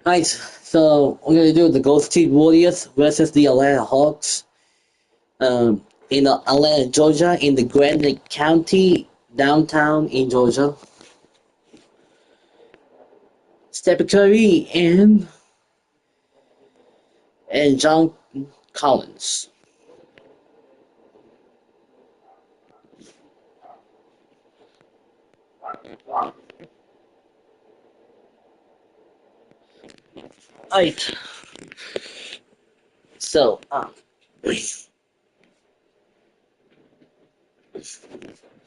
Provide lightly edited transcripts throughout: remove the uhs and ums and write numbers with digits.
Alright, so we're gonna do the Golden State Warriors versus the Atlanta Hawks. In Atlanta, Georgia, in the Granite County, downtown in Georgia. Stephen Curry and John Collins. Alright, so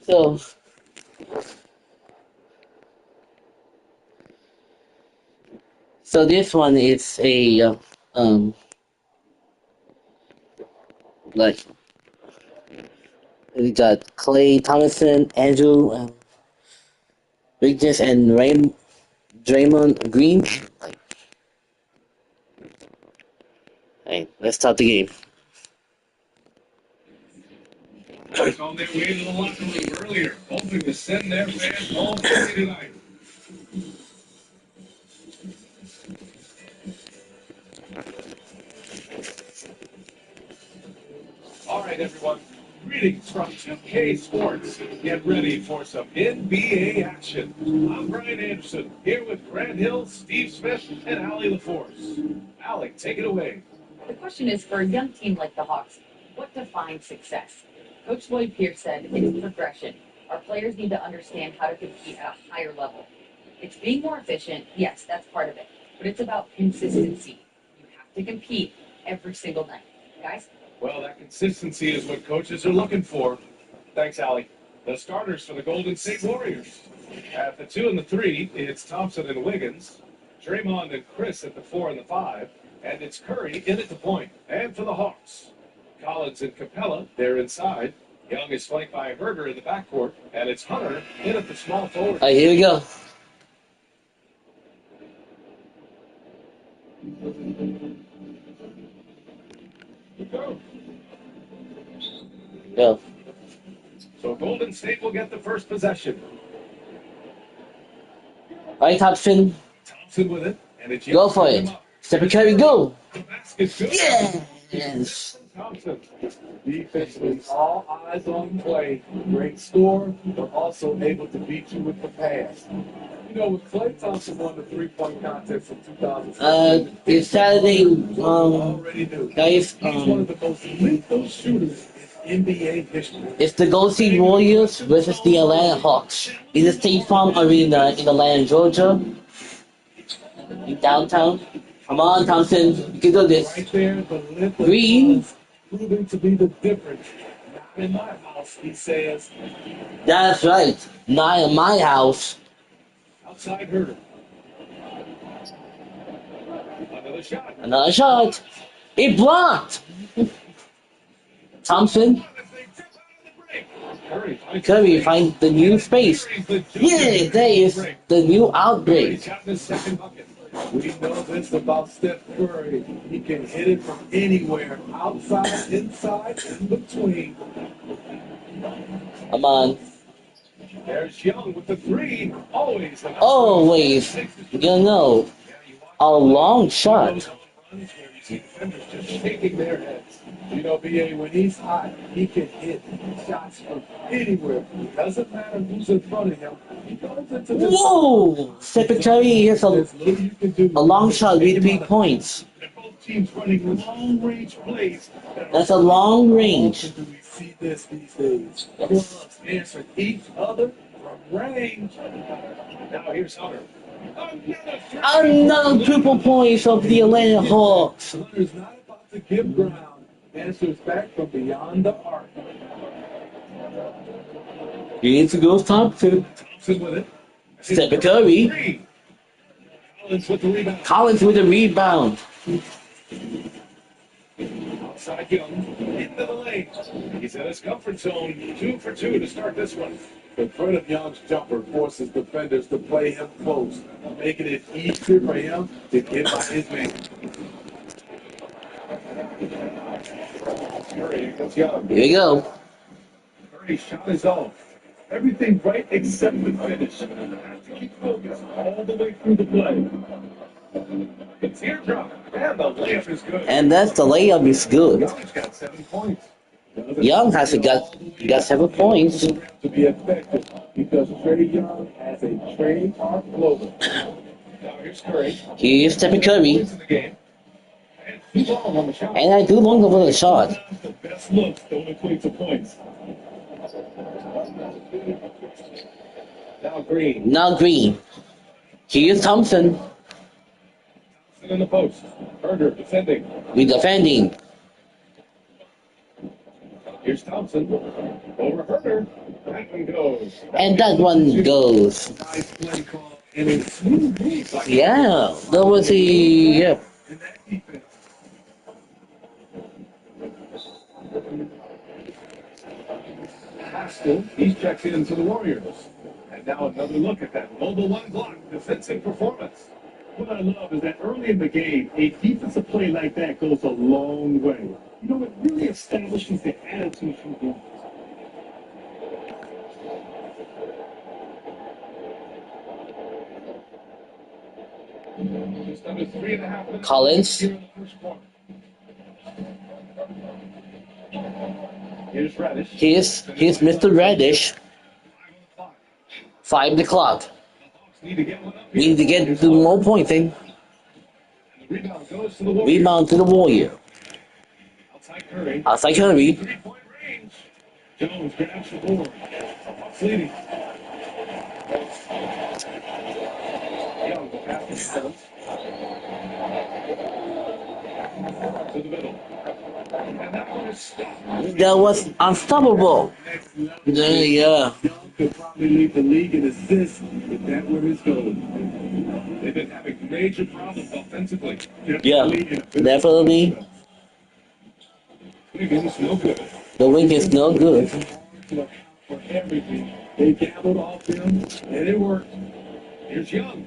so so this one is a um like we got Clay Thomason, Andrew Wiggins, and Draymond Green. Hey, let's start the game. On their way to the locker room earlier, hoping to send their fans home free tonight. All right, everyone. Greetings from 2K Sports. Get ready for some NBA action. I'm Brian Anderson, here with Grant Hill, Steve Smith, and Allie LaForce. Allie, take it away. The question is, for a young team like the Hawks, what defines success? Coach Lloyd Pierce said it's progression. Our players need to understand how to compete at a higher level. It's being more efficient, yes, that's part of it, but it's about consistency. You have to compete every single night. Guys? Well, that consistency is what coaches are looking for. Thanks, Allie. The starters for the Golden State Warriors. At the 2 and the 3, it's Thompson and Wiggins. Draymond and Chris at the 4 and the 5. And it's Curry in at the point. And for the Hawks, Collins and Capella, they're inside. Young is flanked by Herder in the backcourt. And it's Hunter in at the small forward. Alright, here we go. Go. So Golden State will get the first possession. Alright, Thompson, Thompson with it. And it's go for it. Stephen Curry, go. The basket's good. Yes. Thompson. Defensively, all eyes on play. Great score, but also able to beat you with the pass. You know, with Klay Thompson won the three-point contest in 2000. It's Saturday, Already knew. guys, He's one of the most lethal shooters in NBA history. it's the Golden State Warriors versus the Atlanta Hawks in the State Farm Arena in Atlanta, Georgia, in downtown. Come on, Thompson, you can do this. Right there, the length of Green. runs proving to be the difference. Not in my house, he says. That's right, not in my house. Outside Herder. Another shot. Another shot. It blocked. Thompson, Curry find the new space. Yeah, there is the new outbreak. We know this about Steph Curry. He can hit it from anywhere, outside, inside, in between. Come on. There's Young with the 3. Always. Always, you know, a long shot. Defenders just shaking their heads. You know, BA, when he's hot, he can hit shots from anywhere. It doesn't matter who's in front of him. He goes into this. Whoa! Stephen Curry here's There's little you can do. a long shot with 3 points. Both teams running long-range plays. That's a long How range. often do we see this these days? Clubs answering each other from range. Now here's Hunter. Another triple points of the Atlanta Hawks. Hunter's not about to give ground. Answers back from beyond the arc. Here's the goes Thompson. Thompson with it. Stephen Curry. 3. Collins with the rebound. Collins with a rebound. Outside Young. Into the lane. He's in his comfort zone. 2 for 2 to start this one. The threat of Young's jumper forces defenders to play him close, making it easier for him to get by his man. Curry against Young. Here we go. Curry's shot is off. Everything right except the finish. Has to keep focused all the way through the play. The teardrop. And the layup is good. And that's the layup is good. Young's got 7 points. Young has got 7 points. To be effective because Trey Young has a trademark floater. Now here's Curry. Here's Stephen Curry. Points in the game. And 2 long on the shot. And I do long over the shot. The best looks don't equate to points. Now Green. Now Green. Here's Thompson. In the post. Herder defending. We defending. Here's Thompson. Over Herder. That one goes. And that one goes. Nice play call. And a smooth move by Yeah, that was a yeah. in that defense. Haskell, he's checked into the Warriors. And now another look at that mobile one block defensive performance. What I love is that early in the game, a defensive play like that goes a long way. You know, it really establishes the attitude from the offense. Just under 3.5 minutes. Collins. Here in the first quarter. Here's Reddish. Here's Mr. Reddish. 5 o'clock. Need to get one up We here. need to get the more points in. And the rebound goes to the Warriors. Rebound to the Warrior. Outside Curry. Outside Curry. 3-point range. Jones grabs the board. Fleeting. Young passes to Jones. To the middle. And that one is stopped. That was unstoppable. Next level. Yeah. Young could probably lead the league in assists if that were his goal. They've been having major problems offensively. Yeah, definitely. Wiggins, no good. The wing is no good. For everything. They gambled off him, and it worked. Here's Young.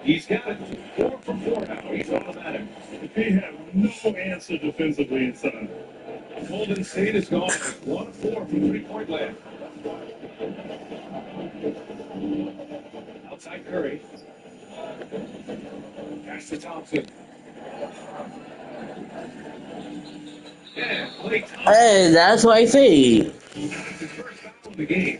He's got it. 4 for 4 now. He's automatic. They have no answer defensively inside. Golden State is gone. 1 of 4 from 3-point land. Outside Curry. Pass to Thompson. Yeah, Klay Thompson. Hey, that's what I say. His first foul of the game.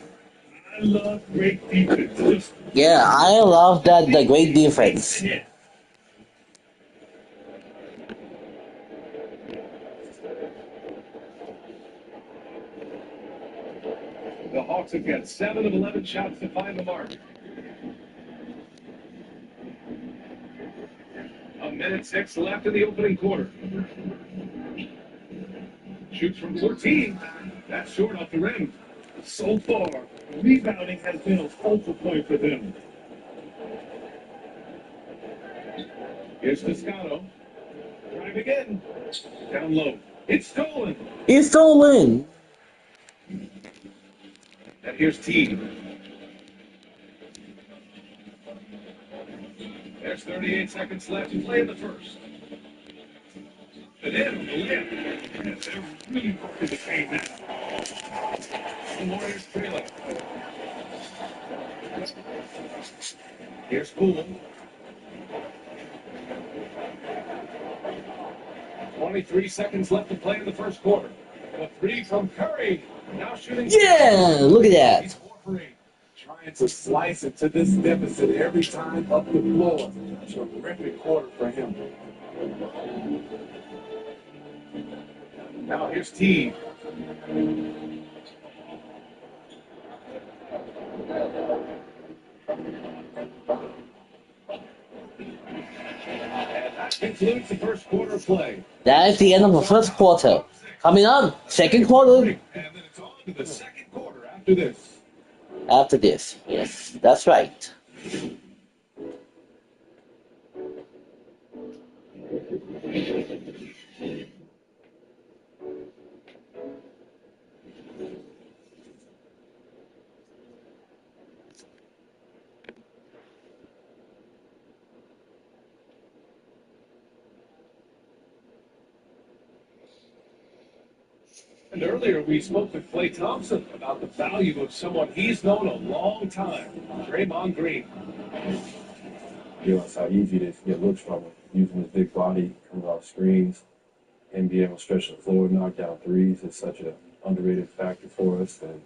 I love great defense. Just Yeah, I love that the great defense. hit. The Hawks have got 7 of 11 shots to find the mark. A minute 6 left in the opening quarter. Shoots from 14. That's short off the rim. So far, rebounding has been a focal point for them. Here's Toscano. Drive again. Down low. It's stolen. It's stolen. And here's T. There's 38 seconds left to play in the first. And in the layup. And they're really working the game now. The Warriors trailing. Here's Poole. 23 seconds left to play in the first quarter. The 3 from Curry. Now shooting. Yeah, look at that. He's 4 for 8. Trying to slice into this deficit every time up the floor. Terrific quarter for him. Now here's T. And that concludes the first quarter of play. That is the end of the first quarter. Coming up, second quarter And then it's on to the second quarter after this. after this. Yes, that's right. And earlier we spoke with Klay Thompson about the value of someone he's known a long time, Draymond Green. Realize how easy it is to get looks from him. using his big body, coming off screens, and being able to stretch the floor, knock down threes is such an underrated factor for us. And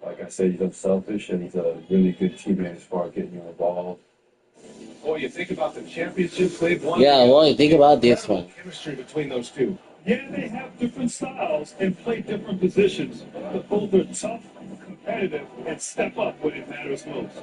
like I said, he's unselfish and he's a really good teammate as far as getting you involved. Boy, you think about the championships they've won. Yeah, well, think about this Incredible one. chemistry between those two. Yeah, they have different styles and play different positions, but both are tough, competitive, and step up when it matters most.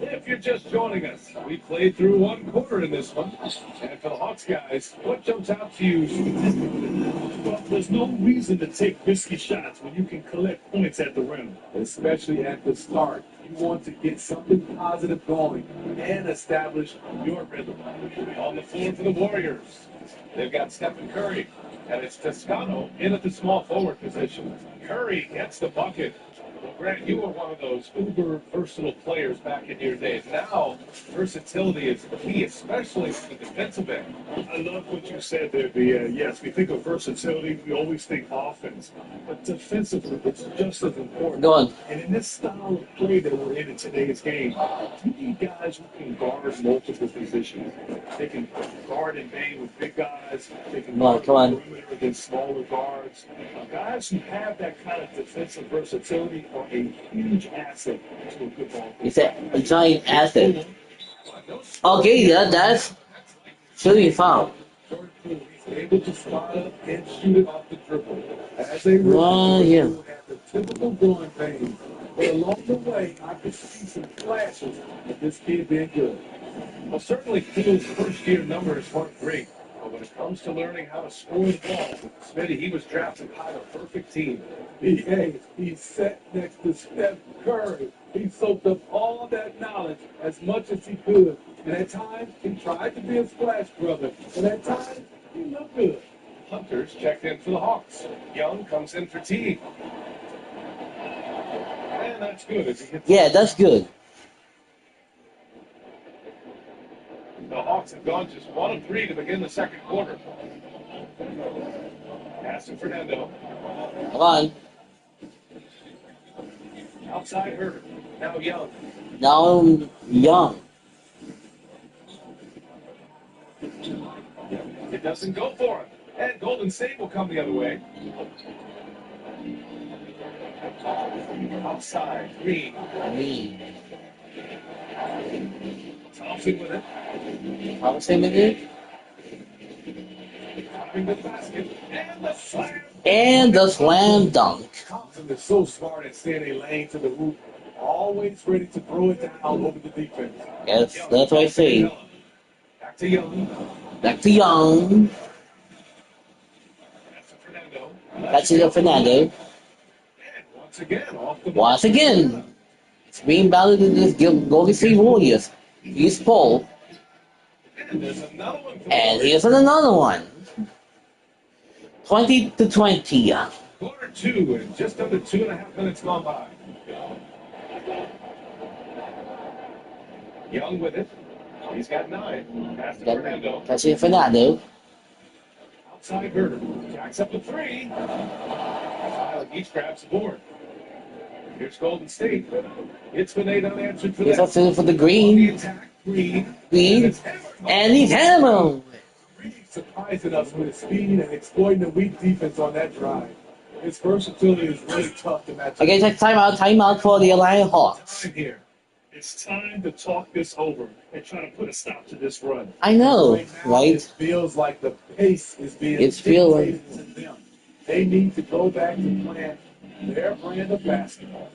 If you're just joining us, we played through one quarter in this one. And for the Hawks guys, what jumps out to you statistically? Well, there's no reason to take risky shots when you can collect points at the rim. Especially at the start. You want to get something positive going and establish your rhythm. On the floor for the Warriors, they've got Stephen Curry, and it's Toscano in at the small forward position. Curry gets the bucket. Well, Grant, you were one of those uber versatile players back in your day. Now, versatility is key, especially for the defensive end. I love what you said there, Bia. Yes, we think of versatility, we always think offense, but defensively, it's just as important. Go on. And in this style of play that we're in today's game, you need guys who can guard multiple positions. They can guard and bang with big guys. They can Come on, guard come on. the perimeter against smaller guards. Guys who have that kind of defensive versatility are a huge asset to a good ball team. It's a giant asset. Okay, yeah, that's should be foul. Jordan Poole, he's able to spot up and shoot it off the dribble. As a Oh, rookie, yeah. Poole had the typical growing pains. But along the way, I could see some flashes of this kid being good. Well, certainly Poole's first-year numbers weren't great, but when it comes to learning how to score the ball, Smitty, he was drafted by the perfect team. He sat next to Steph Curry. He soaked up all that knowledge as much as he could. And at times, he tried to be a splash brother. And at times, he looked good. Hunters checked in for the Hawks. Young comes in for Teague. And that's good as he hits. Yeah, that's good. The Hawks have gone just 1 of 3 to begin the second quarter. Pass to Fernando. Come on. Outside Herder. Now Young. Now Young. It doesn't go for him. And Golden State will come the other way. Outside. Green. Thompson with it. How same again? Driving to the basket. And the slam. And the slam dunk. Thompson is so smart at staying in lane to the hoop. Always ready to throw it down over the defense. Yes, that's what I say. Back to Young. Back to Young. That's to Fernando. That's it, Fernando. And once again, off the ball. Once again, it's being battled in this Golden State Warriors. He's Paul. And there's another one. For the And Warriors. here's another one. 20-20. Quarter 2 and just under 2.5 minutes gone by. Young with it. He's got 9. Pass to Fernando. That's it, Fernando. Outside Herder. Jacks up the 3. Silent each grabs the board. Here's Golden State. It's been 8 unanswered for Here's them. a fill for the On the green. attack, Green. Green. it's hammered. And he's hammered. Really surprising us with his speed and exploiting the weak defense on that drive. His versatility is really tough to match. Okay, take timeout for the Atlanta Hawks. Time here. It's time to talk this over and try to put a stop to this run. I know, Right now, right? It feels like the pace is being It's feeling- dictated to them. They need to go back to playing their brand of basketball.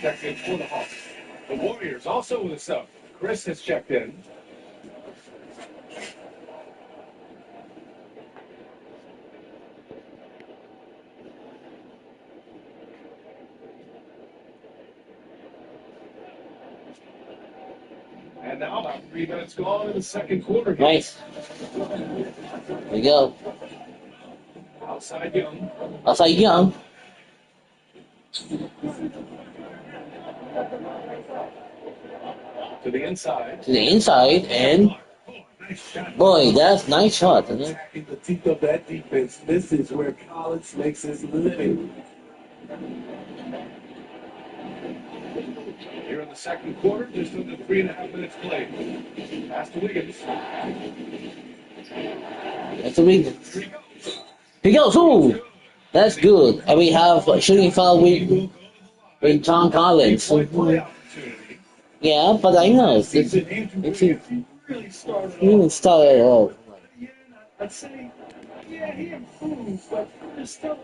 checked in for the Hawks. The Warriors also with a sub. Chris has checked in. And now about 3 minutes gone in the second quarter. Here. Nice. There we go. Outside Young. Outside Young. To the inside. To the inside, and Nice shot. boy, that's nice shot, isn't it? Attacking the teeth of that defense. This is where college makes his living. Here in the second quarter, just under 3.5 minutes played. Pass to Wiggins. That's a big. Here he goes. He goes, ooh, that's good. And we have a shooting foul with John Collins. Three-point play opportunity. Yeah, but I know it's Season Andrew it's Wiggins, he really started he didn't off. start at all. Yeah, I'd say, yeah, he improves, but there's still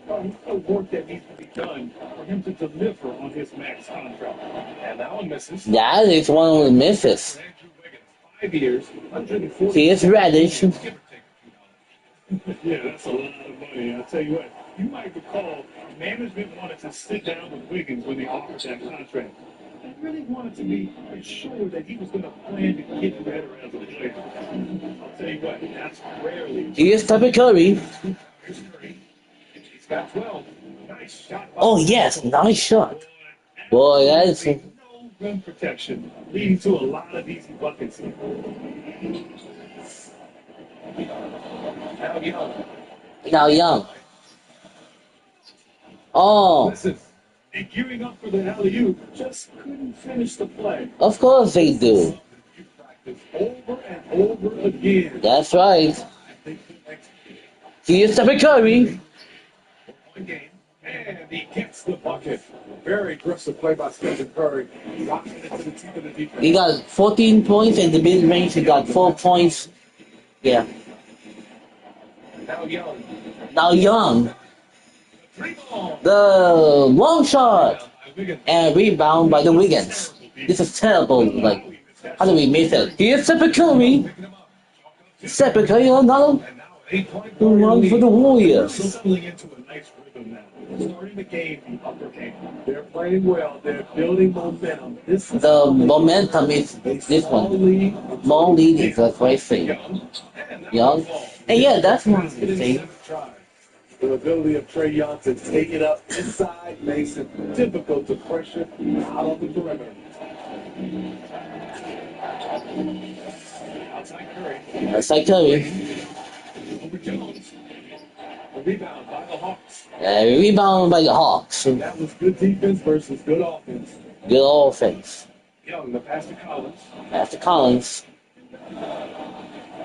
work that needs to be done for him to deliver on his max contract. And that one misses. That is one of the misses. Andrew Wiggins, 5 years, 140. He is Radish. Give or take a few dollars. Yeah, that's a lot of money. I'll tell you what, you might recall management wanted to sit down with Wiggins when they offered that contract. They really wanted to be sure that he was going to plan to get better as a player. I'll tell you what, that's rarely. He is Stephen Curry. Here's Curry. He's got 12. Nice shot. Oh yes, nice shot. Boy, that is No rim protection, leading to a lot of easy buckets here. Now Young. now Young. Oh, Listen. And gearing up for the alley-oop, just couldn't finish the play. of course they do. You practice over and over again. That's right. I think the next He is Stephen Curry. one game, and he gets the bucket. Very aggressive play by Stephen Curry. Rocking it to the teeth of the defense. He got 14 points in the mid range. He got 4 points. Yeah. Now Young. Now Young. Three ball. The long shot. By Wiggins. And rebound by the Wiggins. This is terrible. Like, how do we miss it? Here's Stephen Curry. Picking him up. Stephen Curry another And now an 8-point who runs for the Warriors. settling into a nice rhythm now. Starting the game, the upper game. They're playing well. They're building momentum. This is The momentum is a this small one. lead. More leading, that's what I say. Young. And that Young. ball. And yeah, that's one of the things. The ability of Trae Young to take it up inside makes it difficult to pressure out on the perimeter. Outside Curry. That's like Curry. Over Jones. The rebound by the Hawks. Rebound by the Hawks. That was good defense versus good offense. Good offense. Young, the pass to Collins. After Collins.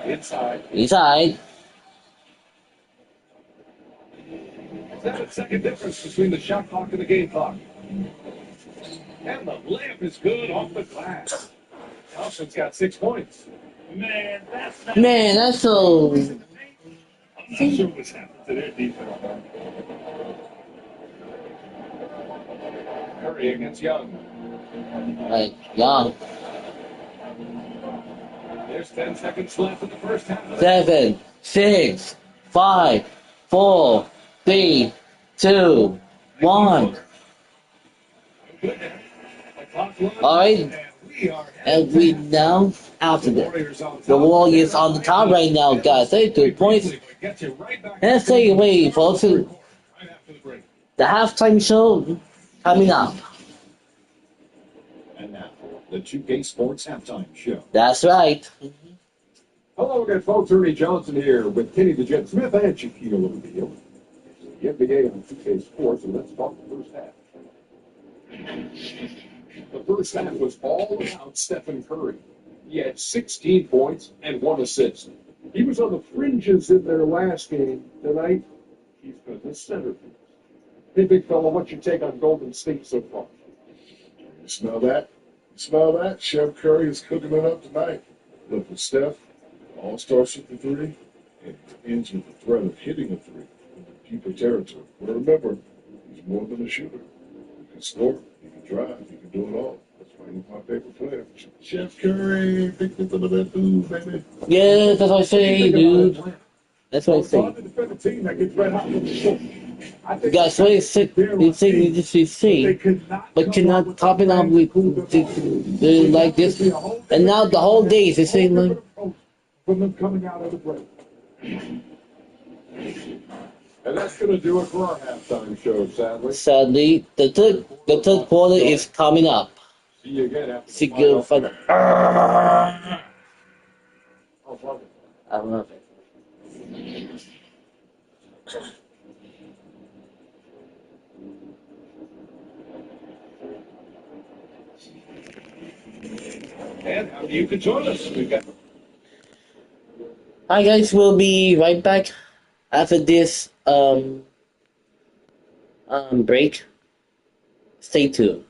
Inside. Inside. Is that a second difference between the shot clock and the game clock? And the layup is good off the glass. Thompson's got 6 points. Man, that's not. Man, that's so. I'm not sure what's happened to their defense. Curry against Young. Like, Young. There's 10 seconds left in the first half. 7, 6, 5, 4, 3, 2, 1. All right. And we now, after that, the Warriors on the top right now, guys. 32 points. Let's take it away, folks. The halftime show coming up. And now, the 2K Sports Halftime Show. That's right. Hello again, folks. Ernie Johnson here with Kenny the Jet Smith and Shaquille O'Neal. The NBA on 2K Sports, and let's talk the first half. The first half was all about Stephen Curry. He had 16 points and 1 assist. He was on the fringes in their last game. Tonight, he's been the centerpiece. Hey, big fella, what's your take on Golden State so far? You smell that? You smell that? Chef Curry is cooking it up tonight. Look, with Steph, all starts with the three, and it ends with the threat of hitting a three in the deeper territory. But remember, he's more than a shooter. He can score, He can drive. He can do it all. That's why he's my favorite player. Chef Curry, pick me some of that food, baby. Yeah, that's what I say, dude. That's what I So say. I'm the defending team that gets red hot from the short. I think That's what I said. They say you just they say, but come cannot up top it up with like this. And now the whole day they say like, from them coming out of the break. And that's going to do it for our halftime show, sadly. sadly, the third quarter is coming up. See you again after See the you final. for Oh, love it. I love it. And you can join us. We've got Hi guys, we'll be right back after this break. Stay tuned.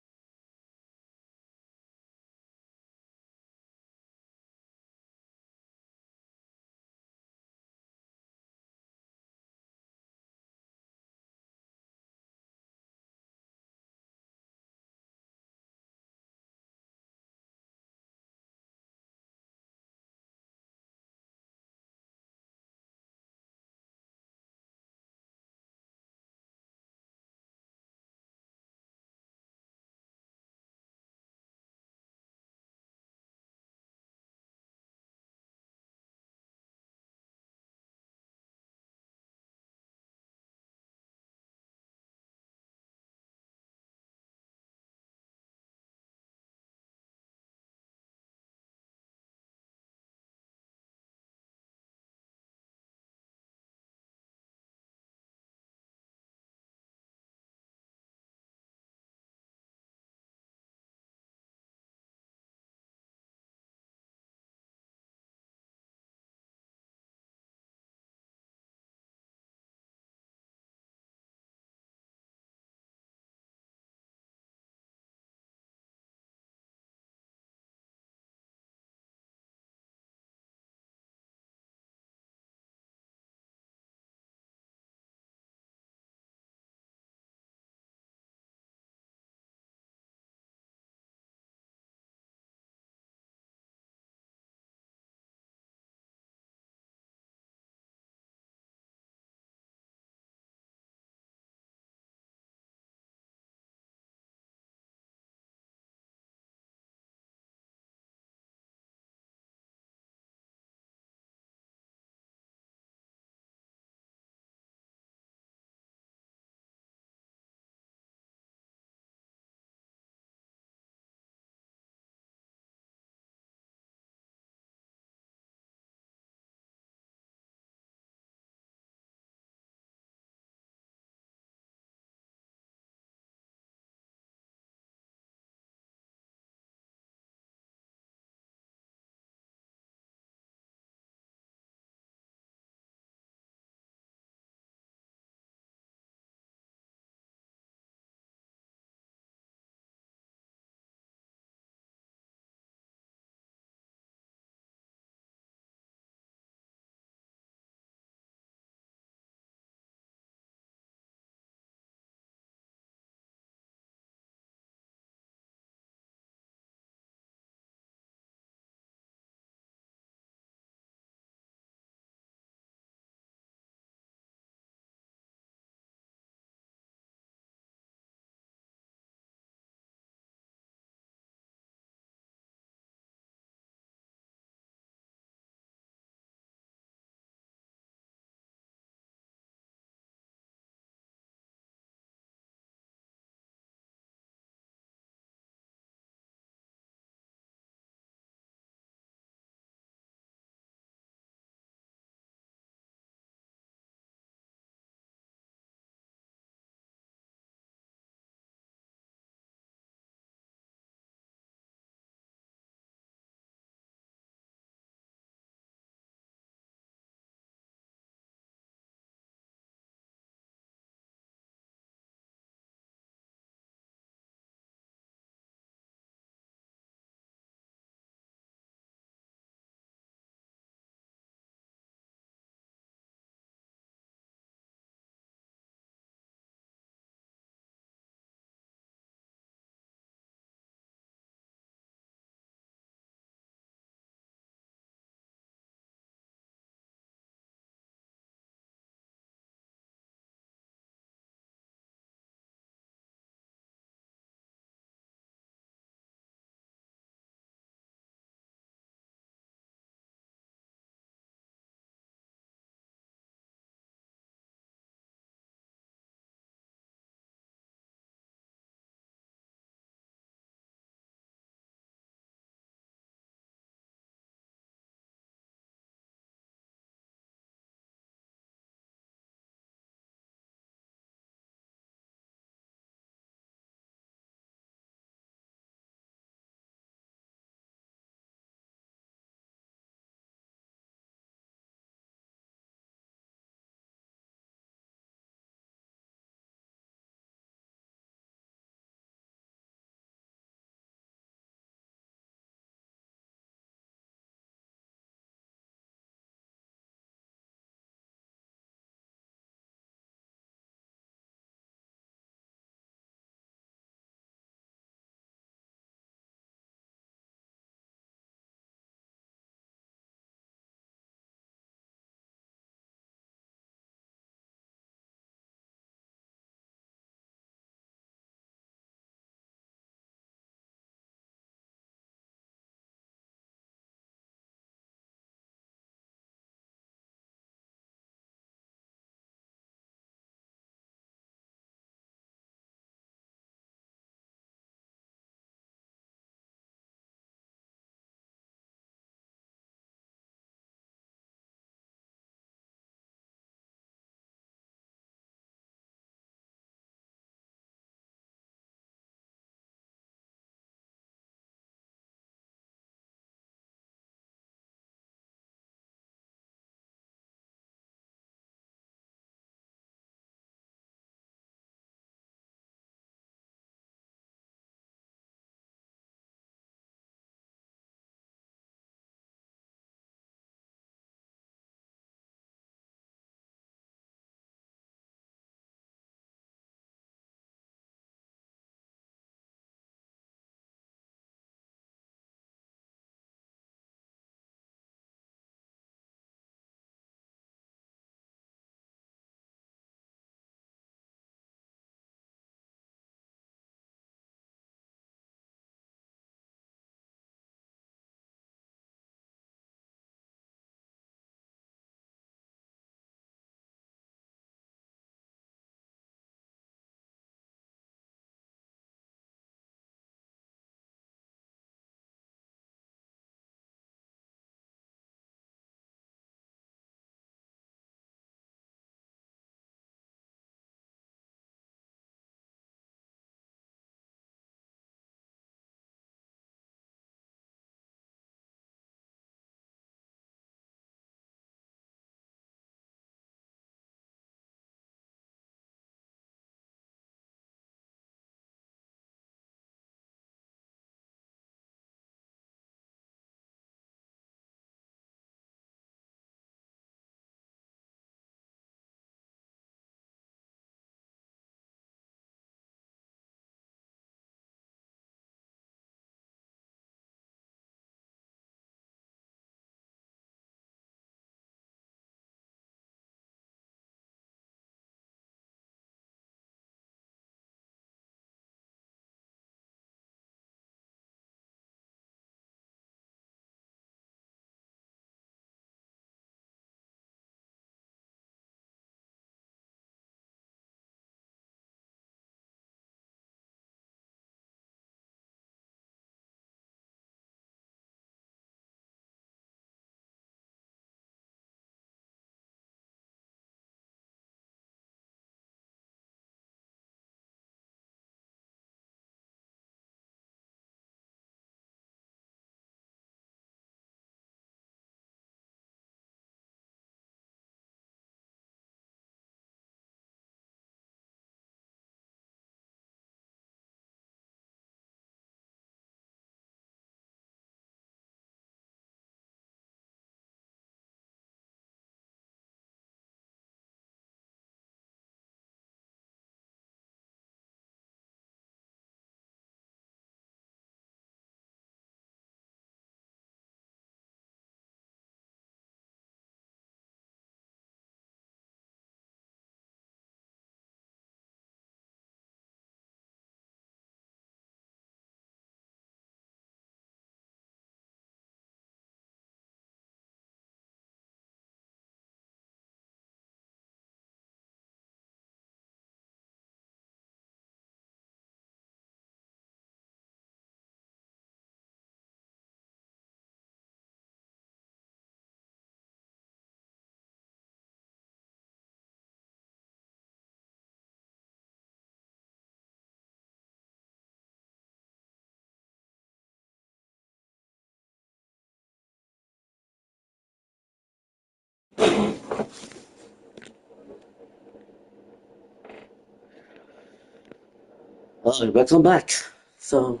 Welcome back. So,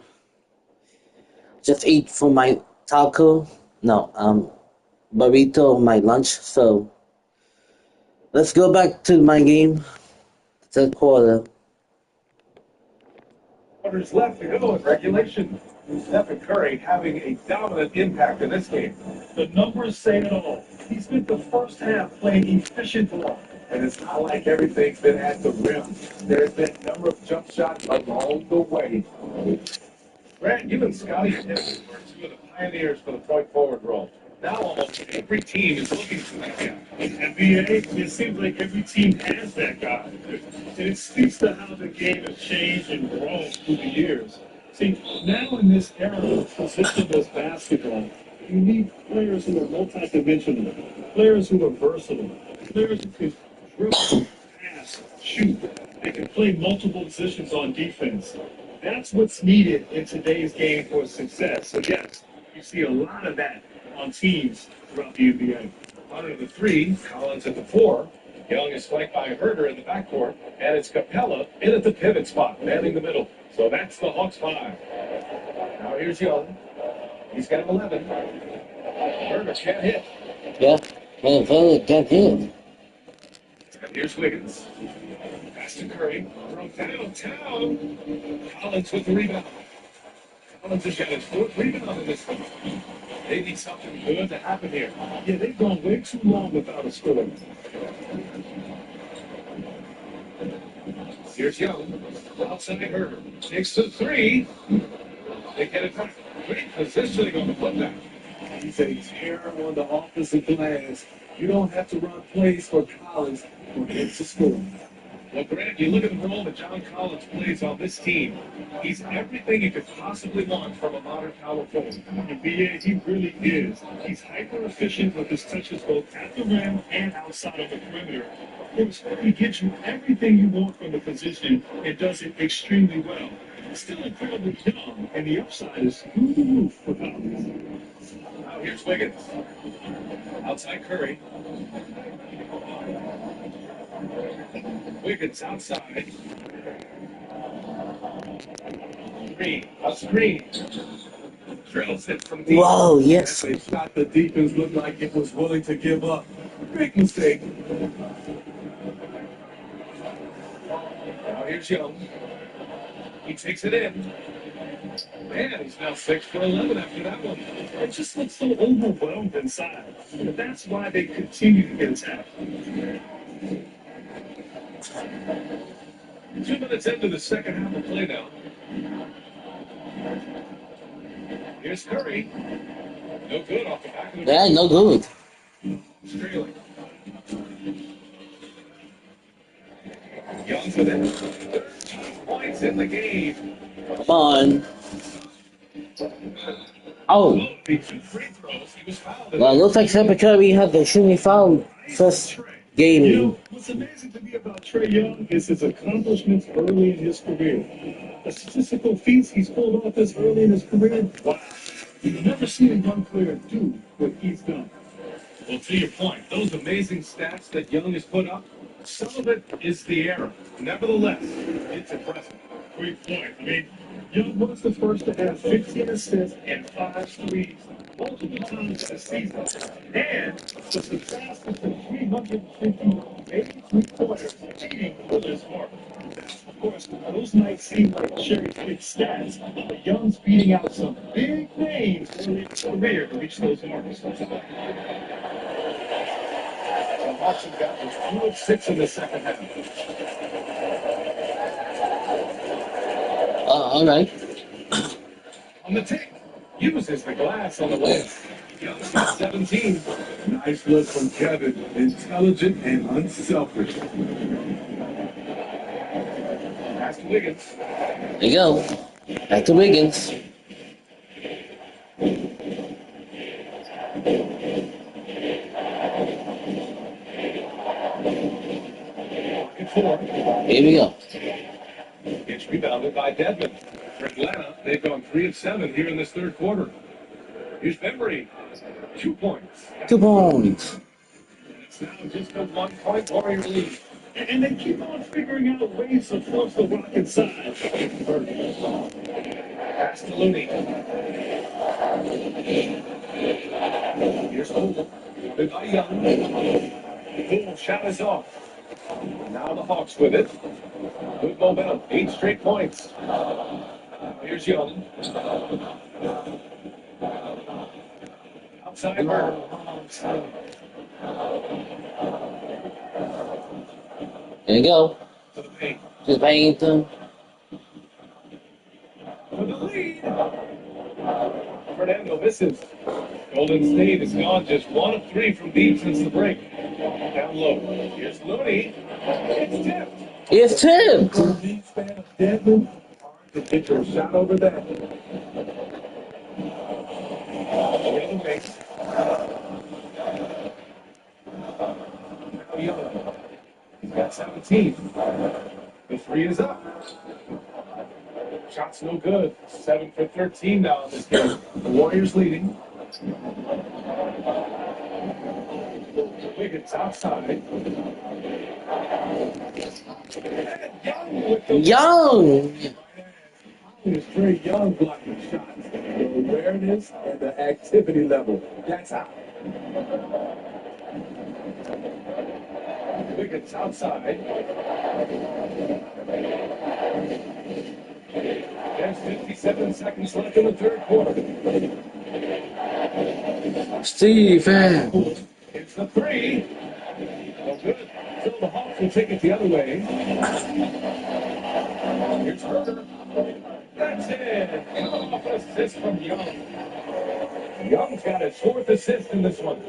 just ate for my taco. No, burrito, my lunch. So, let's go back to my game. Third quarter. Quarters left to go in regulation. Stephen Curry having a dominant impact in this game. The numbers say it all. He spent the first half playing efficient ball. And it's not like everything's been at the rim. There's been a number of jump shots along the way. Grant, you and Scotty Pippen were two of the pioneers for the point forward role. Now almost every team is looking for that guy. NBA, it seems like every team has that guy. And it speaks to how the game has changed and grown through the years. See, now in this era of positionless basketball, you need players who are multidimensional, players who are versatile, players who can dribble, pass, shoot. They can play multiple positions on defense. That's what's needed in today's game for success. So yes, you see a lot of that on teams throughout the NBA. Hunter the three, Collins at the four. Young is flanked by Herder in the backcourt, and it's Capella in at the pivot spot, manning the middle. So that's the Hawks 5. Now here's Young. He's got 11. Herder can't hit. Yeah, very can't hit. And here's Wiggins. Pass to Curry. From downtown. Collins with the rebound. Collins has got his fourth rebound in this game. They need something good to happen here. Yeah, they've gone way too long without a score. Here's Young. Outside Herder. Takes the three. They get it back. Great positioning on the putback. He's a terror on the offensive glass. You don't have to run plays for Collins for him to score. Well, Grant, you look at the role that John Collins plays on this team. He's everything you could possibly want from a modern power forward. And BA, he really is. He's hyper efficient with his touches both at the rim and outside of the perimeter. Of course, he gives you everything you want from the position and does it extremely well. He's still incredibly young, and the upside is through the roof for Collins. Now here's Wiggins. Outside Curry. Wiggins outside. A screen. Drills it from deep. Wow, yes. They shot the defense looked like it was willing to give up. Big mistake. Now here's Young. He takes it in. Man, he's now 6 for 11 after that one. It just looks so overwhelmed inside. And that's why they continue to get attacked. 2 minutes into the second half of play now. Here's Curry. No good off the back of the Yeah, no good. Strailing. Young's with it. 13 points in the game. Come on. Oh, The 2 free throws. He was fouled. well, looks like Stephen Curry had the shooting foul first You game. know, what's amazing to me about Trae Young is his accomplishments early in his career. The statistical feats he's pulled off this early in his career, wow. You've never seen a young player do what he's done. Well, to your point, those amazing stats that Young has put up, some of it is the error. Nevertheless, it's impressive. Great point. I mean, Young was the first to have 15 assists and 5 threes multiple times this season. And was the fastest to 350 made three-pointers, beating Willis Mark. Of course, those might seem like cherry-picked stats, but Young's beating out some big names early in his career to reach those marks. The Hawks have got 2 of 6 in the second half. All right. On the take, uses the glass on the list. Young's got 17. Nice look from Kevin. Intelligent and unselfish. Pass to Wiggins. There you go. Back to Wiggins. Pocket 4. Here we go. It's rebounded by Dedmon. For Atlanta, they've gone 3 of 7 here in this third quarter. Here's Bembry. 2 points. 2 points. It's now just a 1-point Warrior lead. And they keep on figuring out ways to force the rock inside. Pass to Looney. Here's Poole. Good by Young. Poole shot is off. Now the Hawks with it. Good momentum. 8 straight points. Here's Young. Outside Burner. There you go. To the paint. Just banging them. For the lead. Fernando misses. Golden State has gone just 1 of 3 from deep since the break. Down low. Here's Looney. It's tipped. It's tipped. League fan of Denver, hard to get your shot over that. Over to the wing. Now Young. He's got 17. The 3 is up. Shot's no good. 7 for 13 now in this game. The Warriors leading. Wiggins outside. And Young with the Young. It's Trey Young blocking shots. The awareness and the activity level. That's how. Wiggins outside. There's 57 seconds left in the third quarter. Steven. It's the 3. No good. So the Hawks will take it the other way. Here's Herter. That's it. Off assist from Young. Young's got his 4th assist in this one.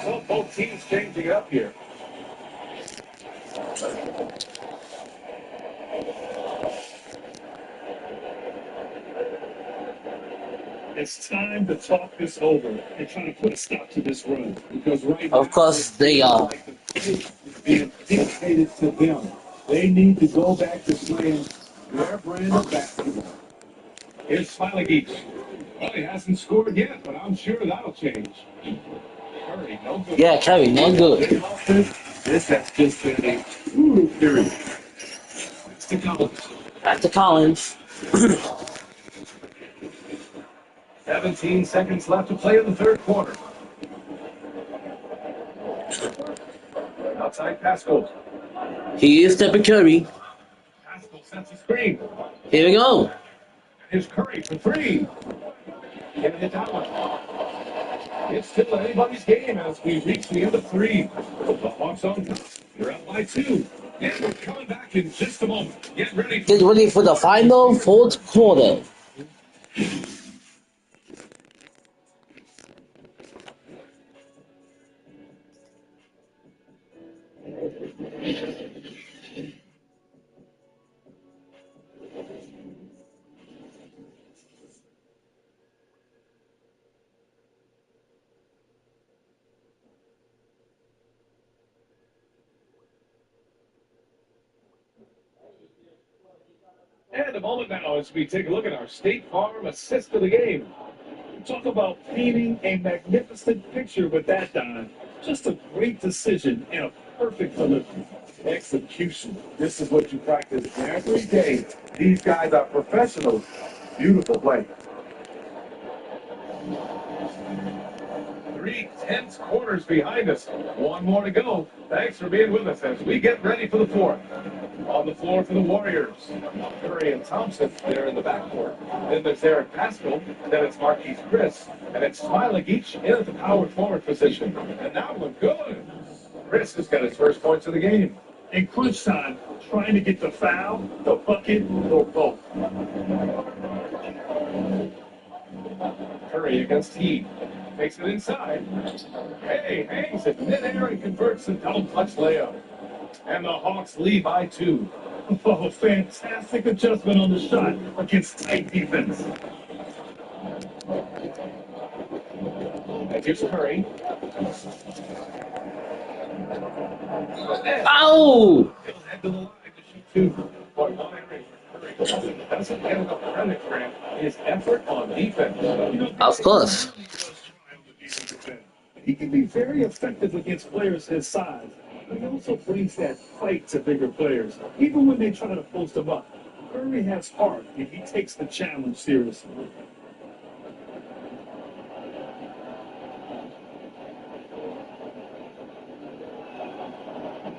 So both teams changing up here. It's time to talk this over and try to put a stop to this run. Because right Of now, course they are. like the pace is being dictated to them. They need to go back to playing their brand of basketball. Here's Smiley Geach. Well, he hasn't scored yet, but I'm sure that'll change. Curry, no good. Yeah, Curry, no good. This offense, this has just been a brutal period. It's to Collins. Back to Collins. 17 seconds left to play in the third quarter. Outside Pascal. He is Stephen Curry. Pascal sets a screen. Here we go. Here's Curry for 3. Giving it down. It's still anybody's game as we reach the end of 3. The Hawks on top. They're up by 2. And we're coming back in just a moment. Get ready for Get ready for the final fourth quarter. And a moment now as we take a look at our State Farm assist of the game. Talk about painting a magnificent picture with that, Don. Just a great decision and a perfect delivery. Execution. This is what you practice every day. These guys are professionals. Beautiful play. 3 tense quarters behind us. One more to go. Thanks for being with us as we get ready for the fourth. On the floor for the Warriors, Curry and Thompson there in the backcourt. Then there's Eric Pascal. Then it's Marquise Chris. And it's Smailagic in at the power forward position. And now we're good. Chris has got his first points of the game. In crunch time, trying to get the foul, the bucket, or both. Curry against Heat. Takes it inside. Hey, hangs it midair and converts the double clutch layup. And the Hawks lead by 2. Oh, fantastic adjustment on the shot against tight defense. And here's Curry. Ow! He'll head to the line to shoot 2. But one area where Curry doesn't get enough credit for his effort on defense. Of course. He can be very effective against players his size, but he also brings that fight to bigger players, even when they try to post him up. Curry has heart, and he takes the challenge seriously.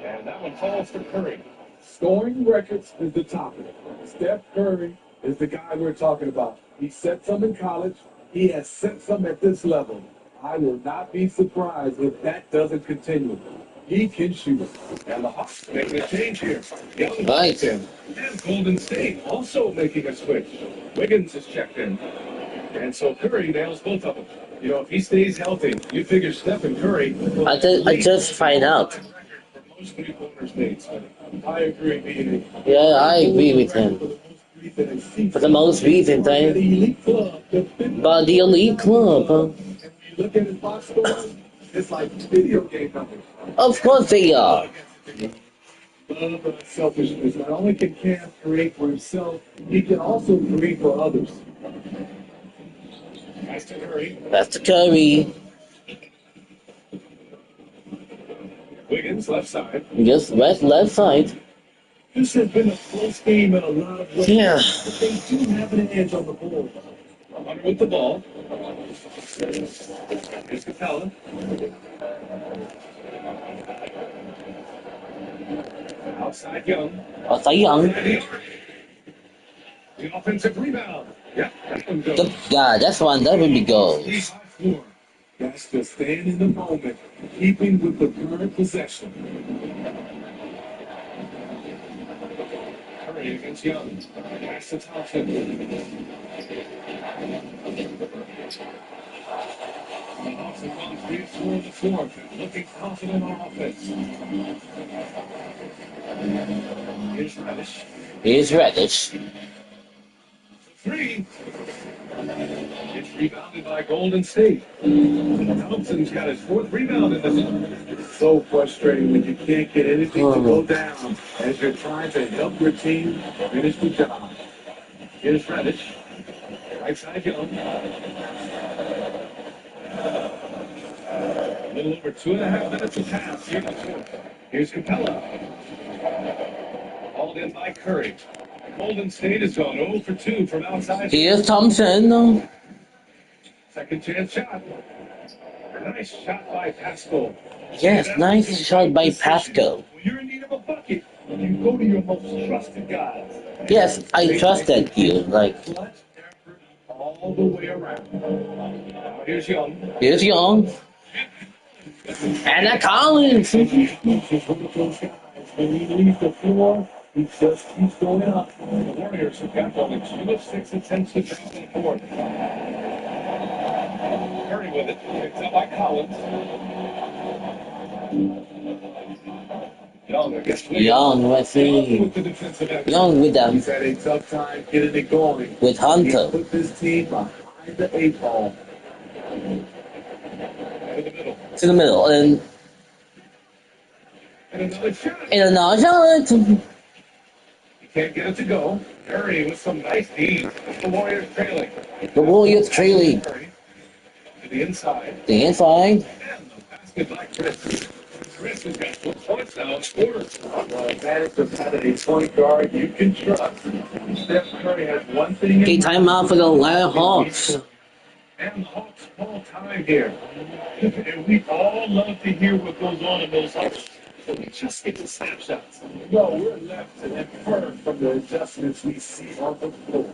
And that one falls for Curry. Scoring records is the topic. Steph Curry is the guy we're talking about. He set some in college. He has set some at this level. I will not be surprised if that doesn't continue. He can shoot. And the Hawks making a change here. Young Right. in. And Golden State also making a switch. Wiggins is checked in. And so Curry nails both of them. You know, if he stays healthy, you figure Steph and Curry will I just find out. for most three-pointers made. So I agree, B.A. Yeah, I agree with him. For the most recent The thing. elite club, the fifth- But the elite club, huh? And when you look at his box score, it's like video game numbers. Of course they are. Love selfishness. Not only can Cam create for himself, he can also create for others. Pass to Curry. That's the Curry. Wiggins, left side. Just left side. This has been a close game in a lot of ways, Yeah. but they do have an edge on the board. Hunter with the ball. Here's Capella. Outside Young. Outside Young. The offensive rebound. Yep, that one goes. Yeah, that's one. That would be goals. 3-4. That's to stand in the moment, keeping with the current possession. Curry against Young. Pass to Thompson. The Hawks have gone 3-4 in the fourth. Looking confident on offense. Here's Reddish. Here's Reddish. 3. It's rebounded by Golden State. Thompson's got his 4th rebound in this one. So frustrating when you can't get anything to go down as you're trying to help your team finish the job. Here's Reddish. Right side Young. A little over 2.5 minutes of pass here in the fourth. Here's Capella. Hauled in by Curry. Golden State has gone 0 for 2 from outside. Here's Thompson. Second chance shot. Nice shot by Pascal. Yes, nice shot by Pascal. When you're in need of a bucket, you go to your most trusted guys. Yes, I trusted you. Like, Clutch effort all the way around. Now here's Young. here's Young. And Collins. He's one of those guys. When he leaves the floor, he just keeps going up. The Warriors have got only 2 of 6 attempts to drop the board. Curry with it. Picked up by Collins. Young against Wiggins. Young with With the defensive effort. Young with them. He's had a tough time getting it going. With He Hunter. put this team behind the 8 ball. To the middle. To the middle. And And another shot. another shot. can't get it to go. Curry with some nice D's. The Warriors trailing. The Warriors trailing. Curry to the inside. The inside. And the basket by Chris. Chris has got 4 points now in the quarter. Well, advantage of having a point guard you can trust. Steph Curry has one thing Okay, in timeout for the Atlanta Hawks. And the Hawks all time here. And we all love to hear what goes on in those Hawks. So we just get the snapshots. No, we're left to infer from the adjustments we see on the floor.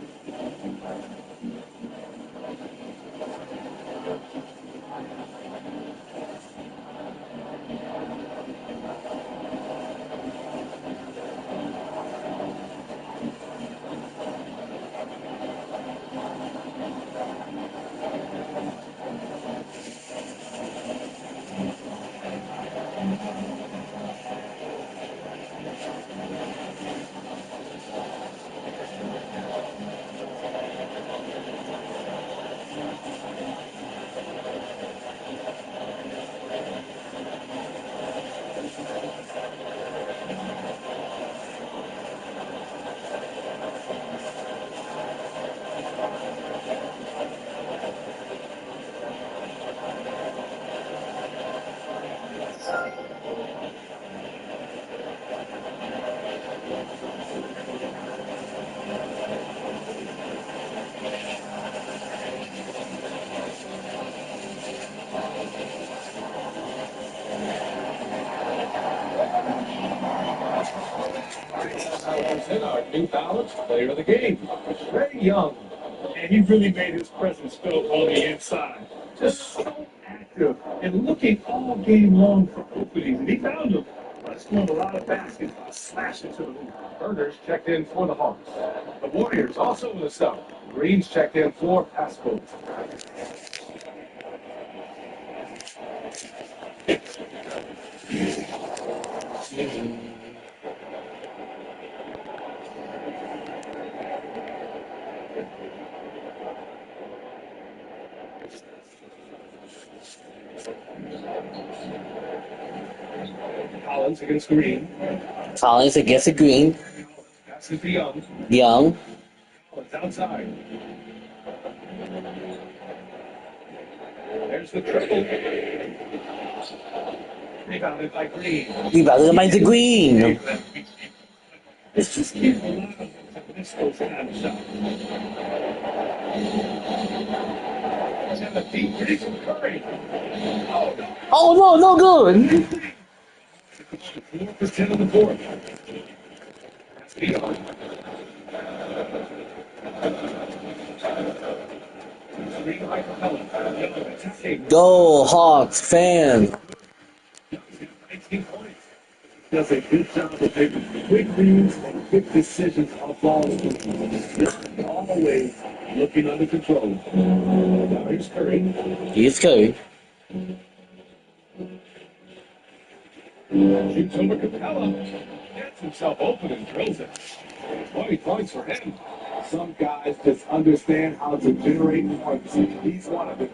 Our New Balance player of the game, Trae Young. And he really made his presence felt on the inside. Just so active and looking all game long for openings. And he found them by scoring a lot of baskets by slashing to the hoop. Burners checked in for the Hawks. The Warriors also with a sub. Greens checked in for Pascal. Collins against Green. Collins against the Green. Passes to Young. Young. Collins outside. There's the triple. Rebounded by Green. Rebounded by the Green. It's just keep allowing him to miss those kind of shots. And the deep reach from Curry. Oh, no. Oh no, no good. 4 for 10 in the fourth. That's the Young. Green by Capella. Young attacking. Go Hawks fan. 19 points. Does a good job of making quick reads and quick decisions on balls. Not always looking under control. Now here's Curry. Here's Curry. Shoots over Capella. Gets himself open and drills it. 20 points for him. Some guys just understand how to generate points. He's one of them.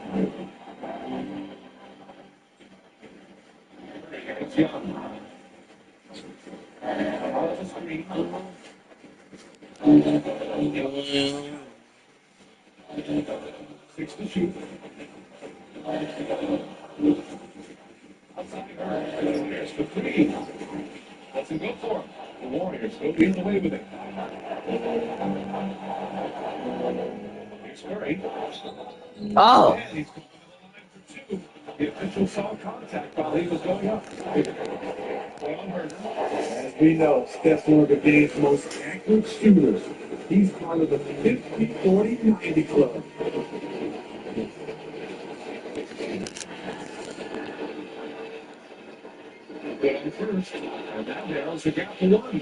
It's Young. Out the screen. Six to shoot. Outside Warriors for 3. Doesn't go for him. The Warriors go the other way with it. Here's Curry. Oh. And he's going to the line for 2. The official saw contact while he was going up. As we know, Steph's one of the game's most accurate shooters. He's part of the 50, 40, and 80 club. Good on first, and that narrows the gap to 1.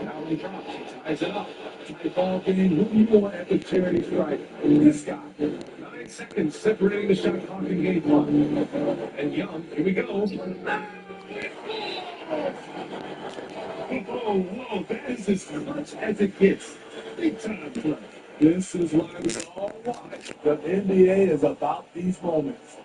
Now he drops, he ties it up. Tight ball game, who you want at the charity stripe? This guy. 9 seconds separating the shot clock in game 1. And Young, here we go. Whoa, whoa, that is as clutch as it gets. Big time clutch. This is why we all watch. The NBA is about these moments.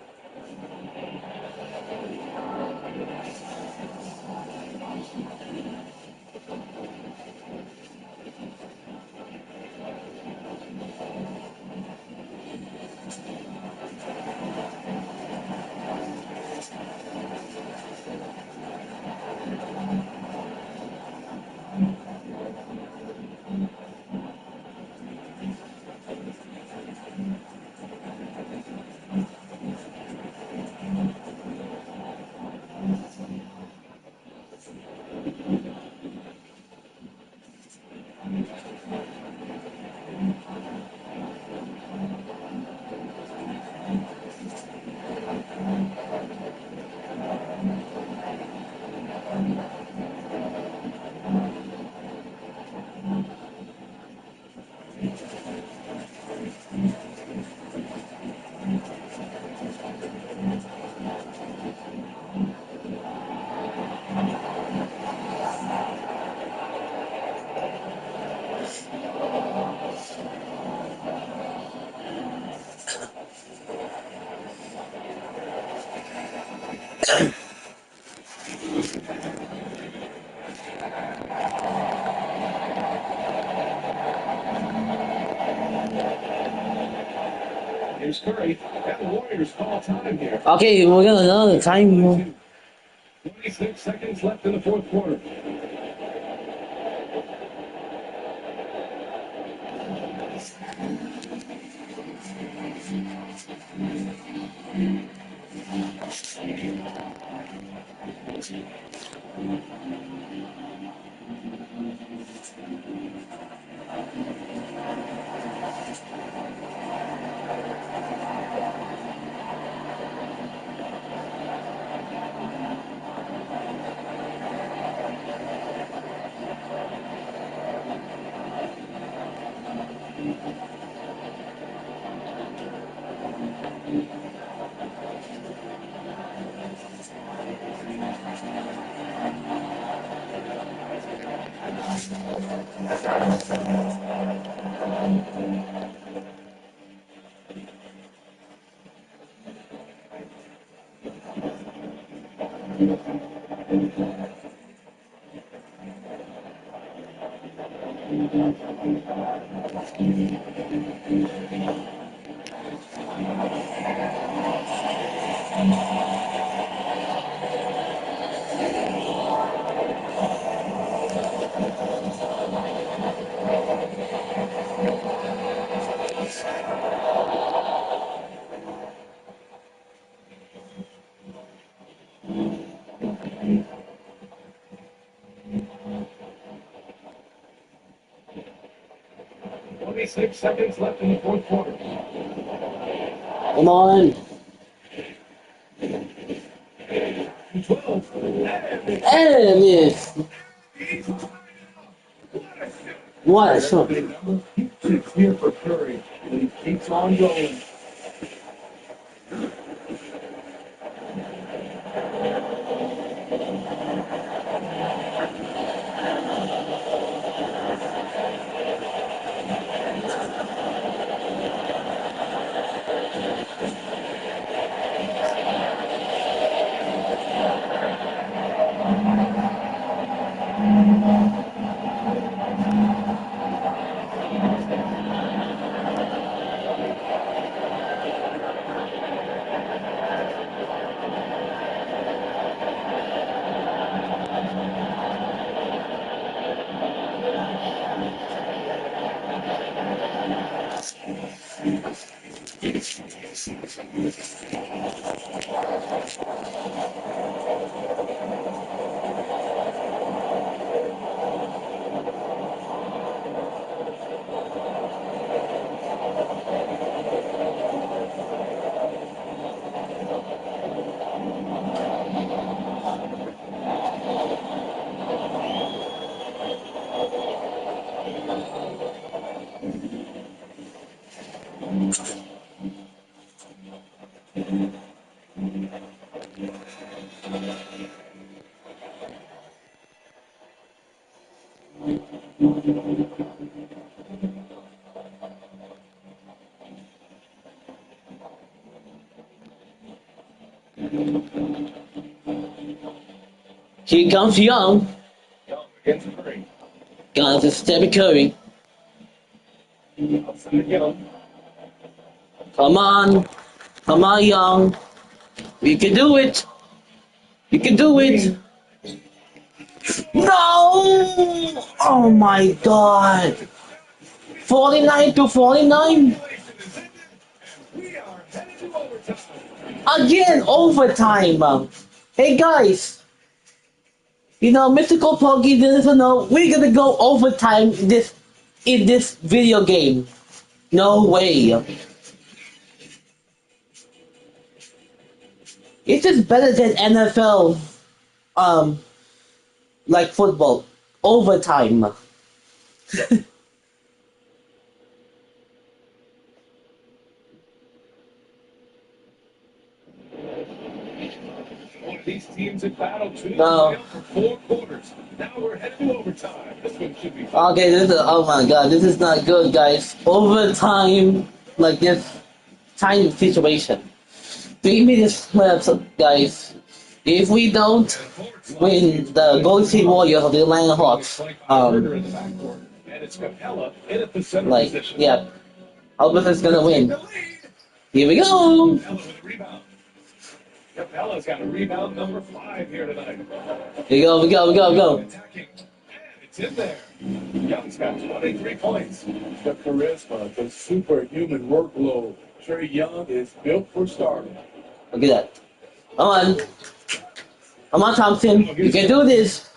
Here's Curry. And the Warriors call time here. Okay, we're gonna know the time. 26 seconds left in the fourth quarter. Six seconds left in the fourth quarter. Come on. 12. And yes. What a shot. Six here for Curry, and he keeps on going. Here comes Young. Young against Curry. Guns is Stephen Curry. Outside Young. Come on. Come on, Young. You can do it. You can do it. No! Oh my god. 49 to 49. We are headed to overtime. Again, overtime. Hey guys. You know, Mystical Poggy doesn't know we're gonna go overtime in this video game. No way. It's just better than NFL, like football. Overtime. These teams have battled tooth and No. nail for 4 quarters. Now we're headed to overtime. This one should be fun. Okay, oh my god, this is not good, guys. Overtime, like this time situation. 3 minutes left, guys. If we don't win, the Golden State Warriors or the Atlanta Hawks, Herder in the backcourt. And it's Capella in at the center like, position. yeah, Albus is gonna win. The lead. Here we go. Capella with a rebound. Capella's got a rebound number 5 here tonight. Here we go, we go, we go, we go. Attacking. And it's in there. Young's got 23 points. The charisma, the superhuman workload. Trey Young is built for stardom. Look at that. Come on. Come on, Thompson. You can do this.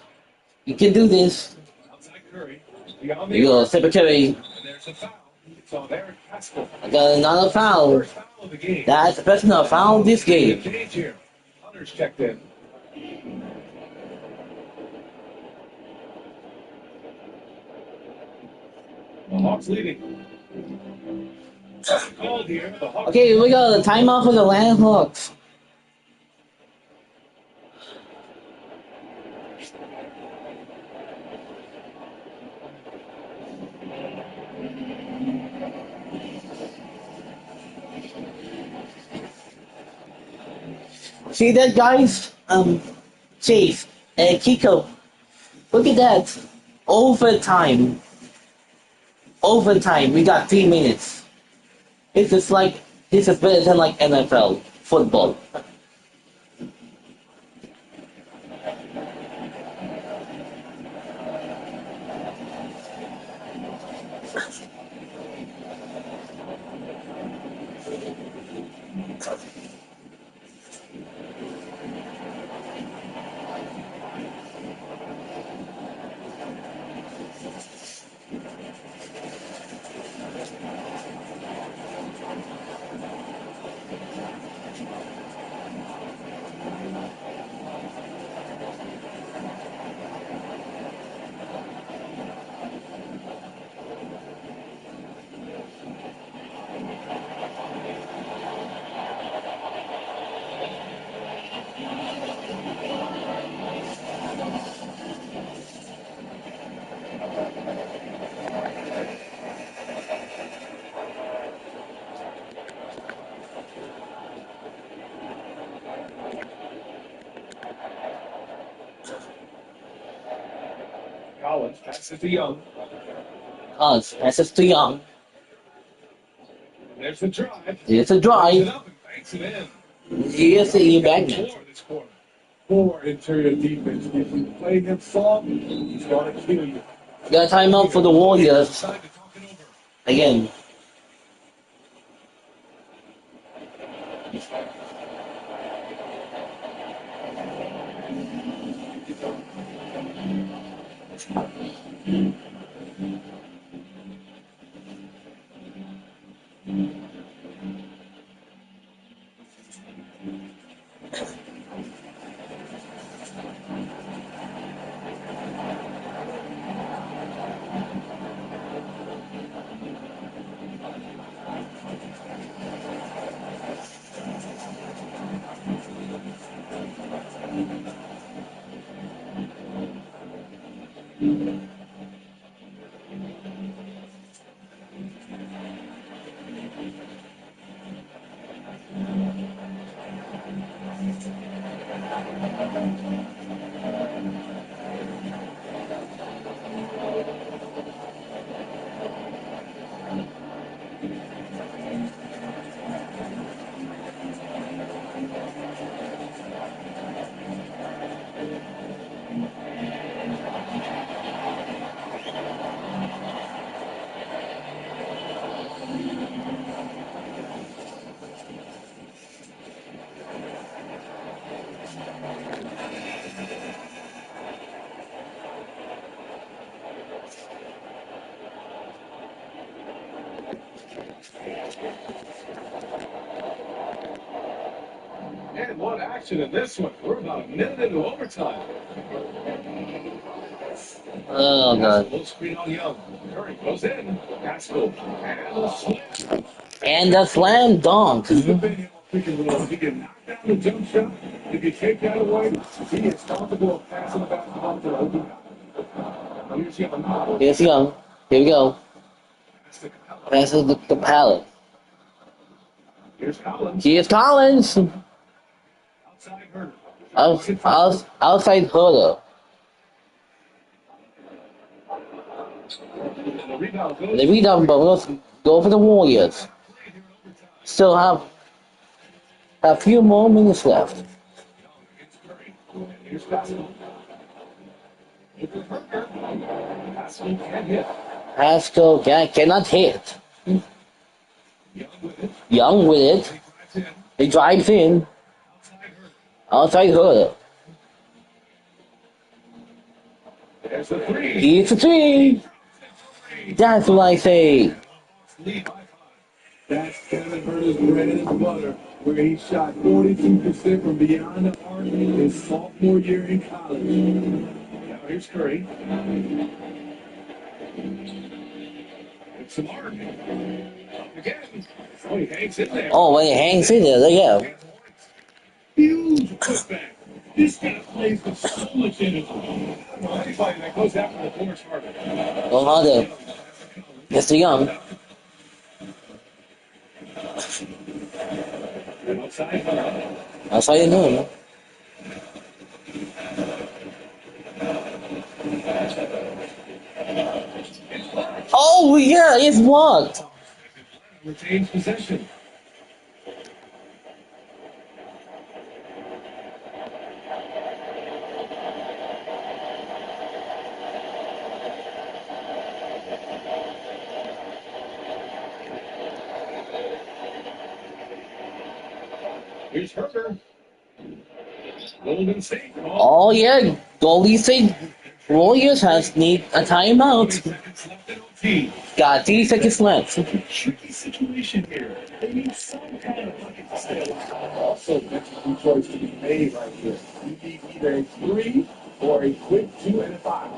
You can do this. Outside Curry. Beyond Here you go, Stephen Curry. And there's a foul. It's on Eric Pascal. I got another foul. First foul of the game. That's the personal foul this game. Change here. Hunter's checked in. The Hawks leading. Called here. The Hawks. Okay, here we go. The timeout for the Atlanta Hawks. See that, guys? Chase and Kiko. Look at that. Overtime. Overtime. We got 3 minutes. This is better than like NFL football. Collins passes to Young. Passes to Young. There's the drive. It's a Puts it drive. up and banks it in. Here's the magnet. 4 this quarter. Poor interior defense. If you play him soft, he's going to kill you. Got a timeout for the Warriors. Decide to talk it over. Again. And what action in this one. We're about a minute into overtime. Oh god. Full screen on Young. Curry goes in. Pascal. And a slam. And the slam dunk. This is the thing I'm thinking about. If you can knock down the jump shot, if you take that away, he is comfortable passing the basketball to the open guy. Here's Young. Here's Young. Here we go. Pass to Capella. Passes the pallet. Here's Collins. Here's Collins. Outside Herder. Outside hurdle. And the rebound goes. The rebound bonus go for the Warriors. Still have a few more minutes left. Against Curry. And here's Pascal. Pascal can hit. Pascal cannot hit. Young with it. Young with it. He drives in. He drives in. Outside her. Outside hurdle. There's the three. Here's the three. That's what I say. Lead by 5. That's Kevin Herter's bread and butter, where he shot 42% from beyond the arc his sophomore year in college. Now here's Curry. It's the mark. Up again. Oh, he hangs in there. Oh, when he hangs in there, yeah. Huge putback. This guy plays with so much energy. Anybody that goes after the boards harder. Go harder. Mr. Young. And outside her. That's how you know. Oh, yeah, it's blocked. Retains possession. Here's Herter. Golden State. Oh, yeah, Golden State Warriors has need a timeout. Seconds left in OT. Got 3 seconds left. Tricky situation here. They need some kind of bucket to stay alive. Also, there's two choices to be made right here. You need either a 3 or a quick 2 and a 5.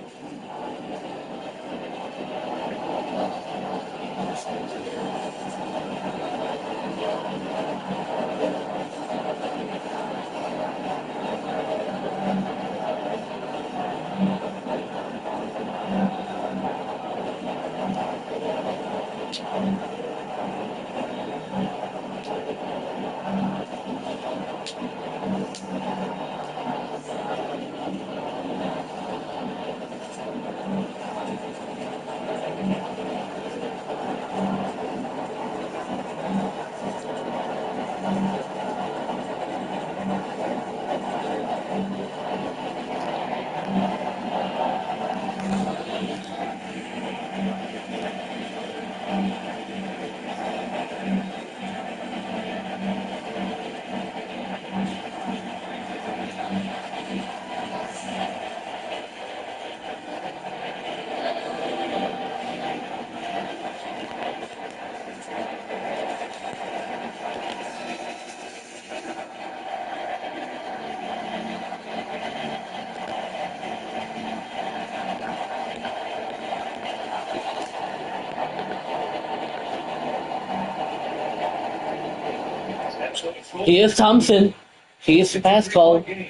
Here's Thompson. Here's Pascal. Back to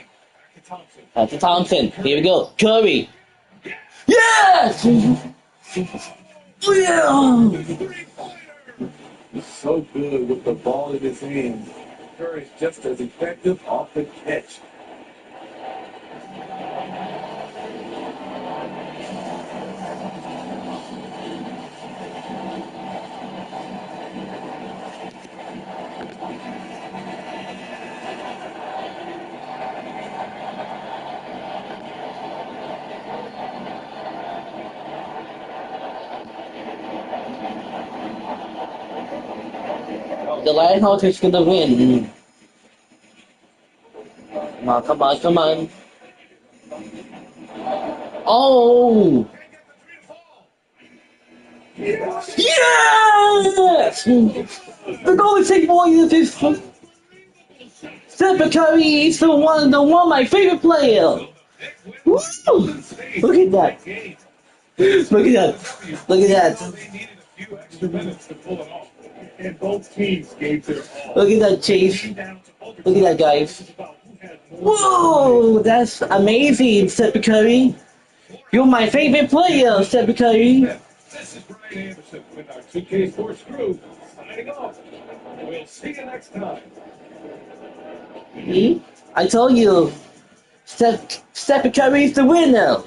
Thompson. Back to Thompson. Here we go. Curry. Yes! Yeah! He's so good with the ball in his hands. Curry's just as effective off the catch. The Lighthouse is gonna win. Come on, come on, come on. Oh! Yes! The Golden State Warriors is Stephen Curry is the one, my favorite player. Woo! Look at that. Look at that. Look at that. They needed a few extra minutes to pull it off. And both teams gave their all. Look at that, Chase. Down to overtime. Look at that, guys. It's about who had more. Whoa! That's amazing, Stephen Curry. You're my favorite player, Stephen Curry. This is Brian Anderson with our 2K Sports crew signing off. We'll see you next time. I told you, Stephen Curry's the winner.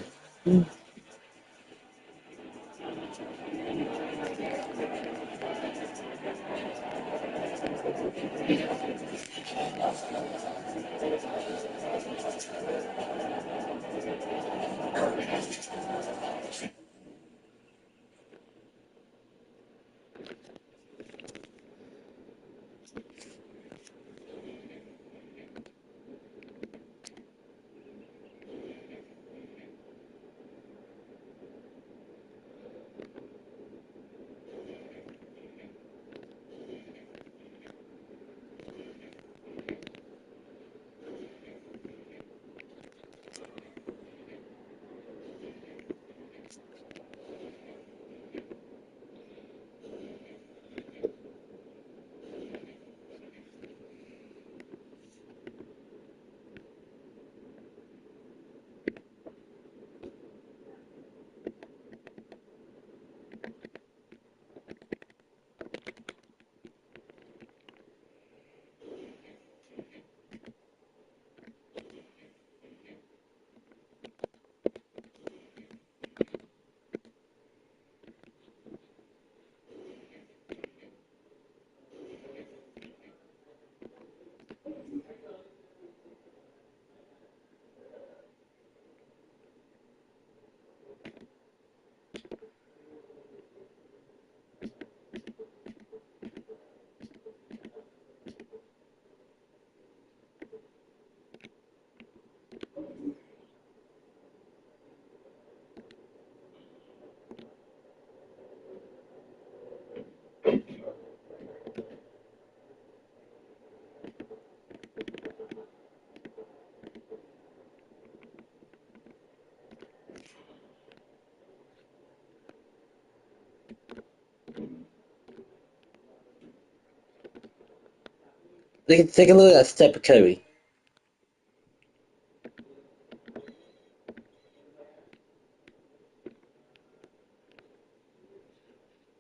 Take a look at Stephen Curry.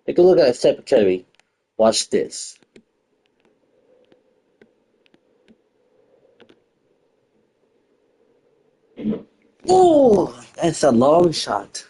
Take a look at Stephen Curry. Watch this. Oh, that's a long shot.